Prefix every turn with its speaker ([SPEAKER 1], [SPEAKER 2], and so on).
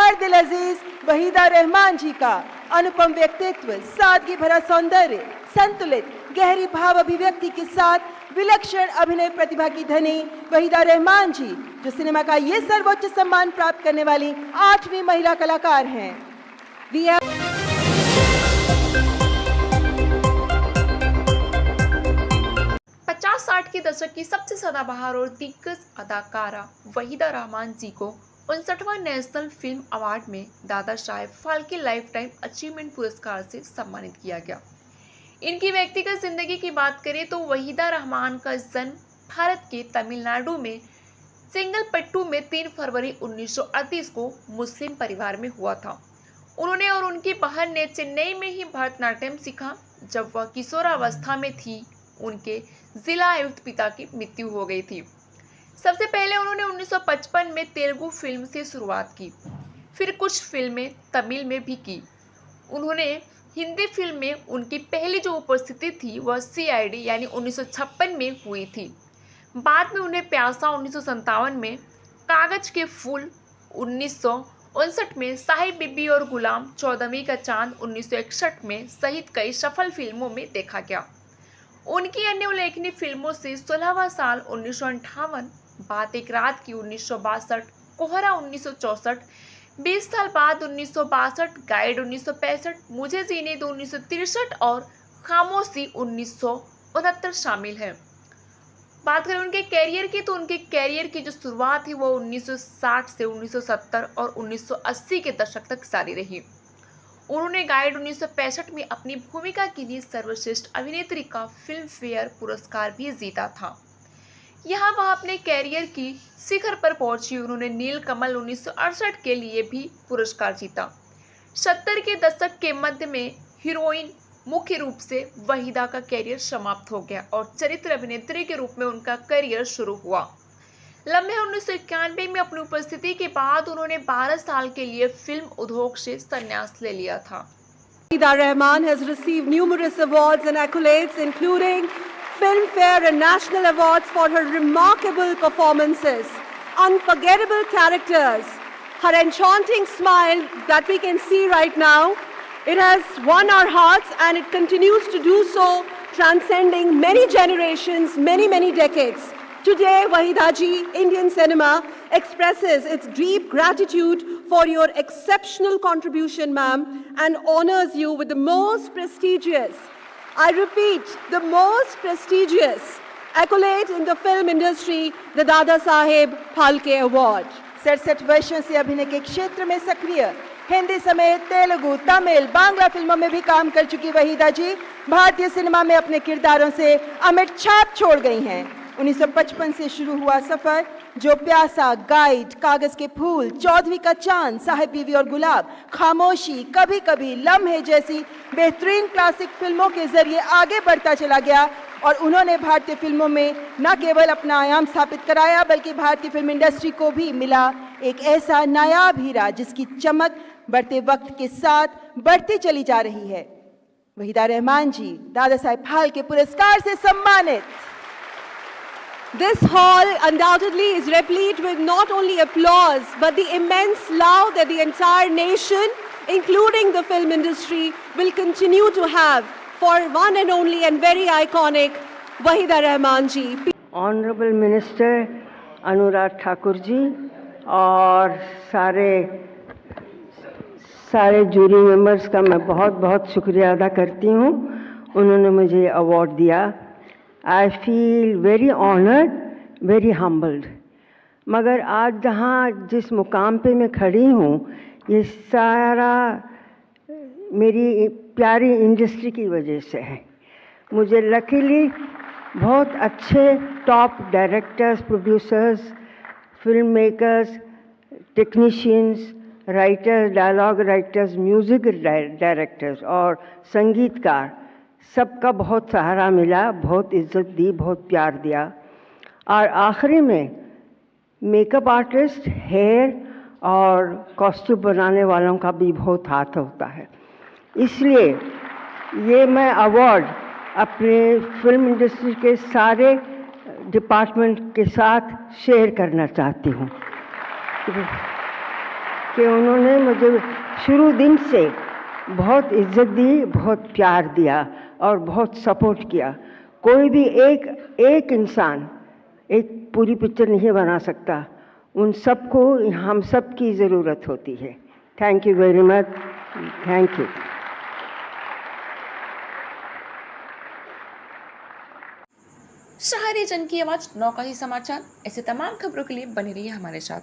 [SPEAKER 1] हर दिल अजीज वहीदा रहमान जी का अनुपम व्यक्तित्व, सादगी भरा सौंदर्य, संतुलित गहरी भाव अभिव्यक्ति के साथ विलक्षण अभिनय प्रतिभा की धनी वहीदा रहमान जी, जो सिनेमा का ये सर्वोच्च सम्मान प्राप्त करने वाली 8वीं महिला कलाकार हैं।
[SPEAKER 2] 50-60 के दशक की सबसे सदाबहार और दिग्गज अदाकारा वहीदा रहमान जी को 59वां नेशनल फिल्म अवार्ड में Dada Saheb Phalke life time achievement पुरस्कार से सम्मानित किया गया। इनकी व्यक्तिगत जिंदगी की बात करें तो वहीदा रहमान का जन्म भारत के तमिलनाडु में सेंगलपट्टू में 3 फरवरी 1938 को मुस्लिम परिवार में हुआ था। उन्होंने और उनकी बहन ने चेन्नई में ही भरतनाट्यम सीखा। जब वह किशोरावस्था में थी, उनके जिला आयुक्त पिता की मृत्यु हो गई थी। सबसे पहले उन्होंने 1955 में तेलुगु फिल्म से शुरुआत की, फिर कुछ फिल्में तमिल में भी की। उन्होंने हिंदी फिल्म में उनकी पहली जो उपस्थिति थी वह CID यानी 1956 में हुई थी। बाद में उन्हें प्यासा 1957 में, कागज के फूल 1959 में, साहिब बीबी और गुलाम, 14वीं का चांद 1961 में सहित कई सफल फिल्मों में देखा गया। उनकी अन्य उल्लेखनीय फिल्मों से 16वां साल 1958, बात एक रात की 1962, कोहरा 1964, 20 साल बाद 1962, गाइड 1965, मुझे जीने दो 1963 और खामोशी 1969 शामिल है। बात करें उनके कैरियर की तो उनके कैरियर की जो शुरुआत थी वो 1960 से 1970 और 1980 के दशक तक जारी रही। उन्होंने गाइड 1965 में अपनी भूमिका के लिए सर्वश्रेष्ठ अभिनेत्री का फिल्म फेयर पुरस्कार भी जीता था। यहाँ वह अपने कैरियर की शिखर पर पहुंची। उन्होंने नीलकमल 1968 के लिए भी पुरस्कार जीता। 70 के दशक के मध्य में हीरोइन मुख्य रूप से वहीदा का कैरियर समाप्त हो गया और चरित्र अभिनेत्री के रूप में उनका कैरियर शुरू हुआ। लम्हे 1991 में अपनी उपस्थिति के बाद उन्होंने 12 साल के लिए फिल्म उद्योग से संन्यास ले लिया था।
[SPEAKER 1] Wahida Rahman has received numerous awards and accolades, including Filmfare and national awards for her remarkable performances, unforgettable characters, her enchanting smile that we can see right now. It has won our hearts and it continues to do so, transcending many generations, many decades. Today, Wahida ji, Indian cinema expresses its deep gratitude for your exceptional contribution, ma'am, and honors you with the most prestigious, I repeat, the most prestigious accolade in the film industry, the Dada Saheb Phalke Award. 67 वर्षों से अभिनय के क्षेत्र में सक्रिय, हिंदी समेत तेलुगु, तमिल, बांग्ला फिल्मों में भी काम कर चुकी वहीदा जी भारतीय सिनेमा में अपने किरदारों से अमिट छाप छोड़ गई हैं। 1955 से शुरू हुआ सफर, जो प्यासा, गाइड, कागज के फूल, 14वीं का चांद, साहिब बीवी और गुलाब, खामोशी, कभी कभी, लम्हे जैसी बेहतरीन क्लासिक फिल्मों के जरिए आगे बढ़ता चला गया और उन्होंने भारतीय फिल्मों में न केवल अपना आयाम स्थापित कराया बल्कि भारतीय फिल्म इंडस्ट्री को भी मिला एक ऐसा नायाब हीरा जिसकी चमक बढ़ते वक्त के साथ बढ़ती चली जा रही है। वहीदा रहमान जी दादा साहेब फाल्के पुरस्कार से सम्मानित। This hall undoubtedly is replete with not only applause but the immense love that the entire nation, including the film industry, will continue to have for one and only and very iconic Wahida Rahman ji.
[SPEAKER 3] Honorable Minister Anurag Thakur ji और सारे jury members का मैं बहुत शुक्रिया अदा करती हूँ। उन्होंने मुझे अवार्ड दिया। I feel very honored, very humbled. मगर आज जहाँ जिस मुकाम पे मैं खड़ी हूँ, ये सारा मेरी प्यारी इंडस्ट्री की वजह से है। मुझे लकीली बहुत अच्छे top directors, producers, film makers, technicians, writers, dialogue writers, music directors और संगीतकार सबका बहुत सहारा मिला, बहुत इज्जत दी, बहुत प्यार दिया। और आखिरी में मेकअप आर्टिस्ट, हेयर और कॉस्ट्यूम बनाने वालों का भी बहुत हाथ होता है। इसलिए ये मैं अवार्ड अपने फिल्म इंडस्ट्री के सारे डिपार्टमेंट के साथ शेयर करना चाहती हूँ। कि उन्होंने मुझे शुरू दिन से बहुत इज्जत दी, बहुत प्यार दिया और बहुत सपोर्ट किया। कोई भी एक इंसान एक पूरी पिक्चर नहीं बना सकता, उन सबको हम सब की ज़रूरत होती है। Thank you very much, thank you.
[SPEAKER 2] शहरी जन की आवाज नौका ही समाचार, ऐसे तमाम खबरों के लिए बने रहिए हमारे साथ।